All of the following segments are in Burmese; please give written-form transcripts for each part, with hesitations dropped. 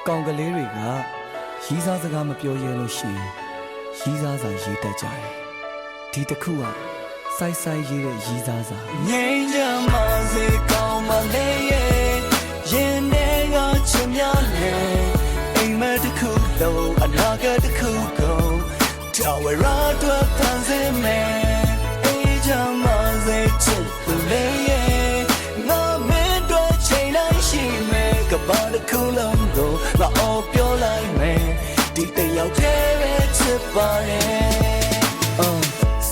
ကောင်ကလေးတွေကရီးစားစကားမပြောရဲလို့ရှိရင်ရီးစားစာရေးတတ်ကြတယ်ဒီတစ်ခုကစိုက်ဆိုင်ရေးတဲ့ရီးစားစာငိမ့်ကြမှာစေကောင်းမလေးရဲ့ရင်ထဲကချင်များနေအိမ်မက်တစ်ခုလုံးအနာဂတ်တစ်ခုကုန်တော်ဝရတော့ဖန်ဆင်းမယ်အိမ်ကြမှာစေချစ်သူလေးရဲ့ငါမင်းတို့ချိန်တိုင်းရှိမယ်ကဘာတစ်ခုလုံးကိုငါအော်ပြောလိုက်မယ်ဒီတယောက်တည်းပဲချစ်ပါတယ်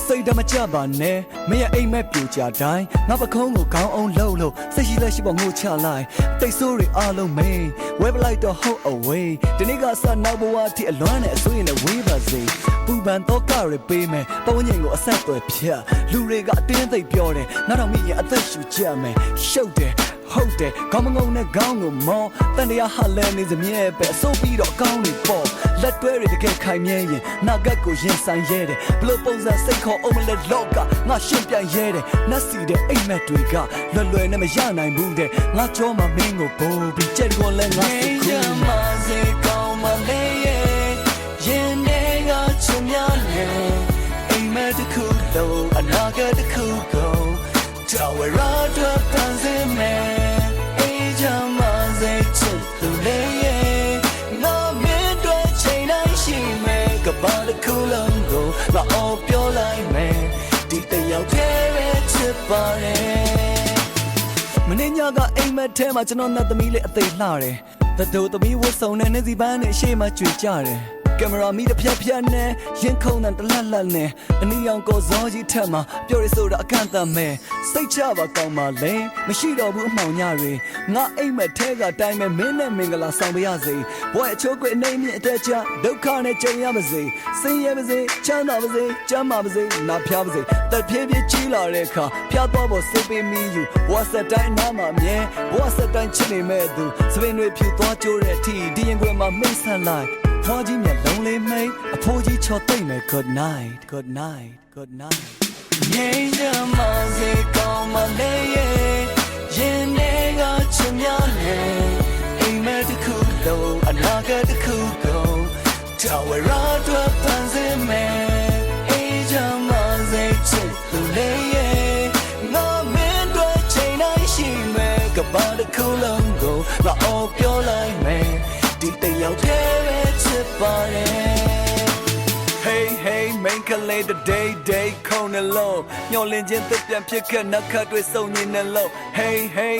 စိတ်ဓာတ်မကြပါနဲ့မင်းရဲ့အိမ်မက်ပြူကြတိုင်းငါပခုံးကိုခေါင်းအောင်လှုပ်လို့စိတ်ရှိလက်ရှိပေါ်ငိုချလိုက်တိတ်ဆိုးတွေအားလုံးမင်းဝဲပလိုက်တော့ hold away ဒီနေ့ကစနောက်ဘဝအထိအလွမ်းနဲ့အဆွေးနဲ့ဝေးပါစေပူပန်တော့ကရပေးမယ်ပဝန်းကျင်ကိုအဆက်အသွယ်ဖြတ်လူတွေကအတင်းသိပ်ပြောတယ်ငါတော့မိရင်အသက်ရှူကြမယ်ရှုပ်တယ်ဟုတ်တယ်ခေါင်းမငုံနဲ့ခေါင်းကိုမောင်းတန်တရားဟာလဲနေစမြဲပဲအစိုးပြီးတော့အကောင်းတွေပေါ့လက်တွဲတွေတကယ်ခိုင်မြဲရင်နာဂတ်ကိုရင်ဆိုင်ရဲတယ်ဘလို့ပုံစံစိတ်ခေါ်အောင်မလဲလောကငါရှင်းပြန်ရဲတယ်နတ်စီတဲ့အိမ်မက်တွေကလွယ်လွယ်နဲ့မရနိုင်ဘူးတဲ့ငါကြောမှာမင်းကိုပို့ပြီးကြက်ကောလဲငါစိတ်ကူးမစေကောင်းမလေးရဲ့ရင်ထဲကချင်များနေအိမ်မက်တစ်ခုလုံးအနာဂတ်တစ်ခုကုန်တော်ဝရတော့ဖန်ဆင်းမယ်အိမ်ကြမှာစိတ်ချစ်သူလေးရဲ့ငါမင်းတို့ချိန်တိုင်းရှိမယ်ကဘာတစ်ခုလုံးကိုငါအော်ပြောလိုက်မယ်ဒီတယောက်တည်းပဲချစ်ပါတယ်မင်းညကအိမ်မက်ထဲမှာကျွန်တော်နဲ့သမီးလေးအသေးလှတယ်တတို့သမီးဝတ်စုံနဲ့နေစီပန်းနဲ့ရှေ့မှာကြွေကြတယ်ကင်မရာမီတစ်ဖြတ်ဖြတ်နဲ့ရင်ခုန်တဲ့တလတ်လတ်နဲ့အနီရောင်ကိုဇောကြီးထက်မှာပြောရဆိုတာအကန့်အသတ်မဲ့စိတ်ချပါကောင်းပါလေမရှိတော့ဘူးအမှောင်ညတွေငါအိမ်မက်ထဲကတိုင်းမဲ့မင်းနဲ့မင်္ဂလာဆောင်ပါရစေဘွယ်အချိုးကွအနေမြင့်အတက်ချဒုက္ခနဲ့ကြုံရပါစေဆင်းရဲပါစေချမ်းသာပါစေကျမ်းမာပါစေနာဖျားပါစေတက်ဖြည်းဖြည်းကြီးလာတဲ့အခါဖျားတော့ဖို့စိတ်ပေးမိယူဘွားဆက်တိုင်းနားမှာမြဲဘွားဆက်တိုင်းချစ်နေမဲ့သူစပင်တွေဖြူသွားကြိုးတဲ့အထိဒီရင်ခွင်မှာမိတ်ဆက်လိုက်ဖွားကြီးမြတ်လုံးလေးမိတ်အဖိုးကြီးချော်သိမ့်မယ် good night good night good night ငိမ့်ကြမှာစေကောင်းမလေးရဲ့ရင်ထဲကချင်များနေအိမ်မက်တစ်ခုလုံးအနာဂတ်တစ်ခုကုန်တော်ဝရတော့ဖန်ဆင်းမယ်အိမ်ကြမှာစေချစ်သူလေးရဲ့ငါမင်းတို့ချိန်တိုင်းရှိမယ်ကဘာတစ်ခုလုံးကိုငါအော်ပြောလိုက်မယ်ဒီတယောက်တည်းပဲချစ်ပါတယ် Hey hey main kale the day ခုံနေလို့ညှော်လင့်ခြင်းသစ်ပြန်ဖြစ်ခဲ့နှက်ခတ်တွေစုံညင်နေလို့ Hey hey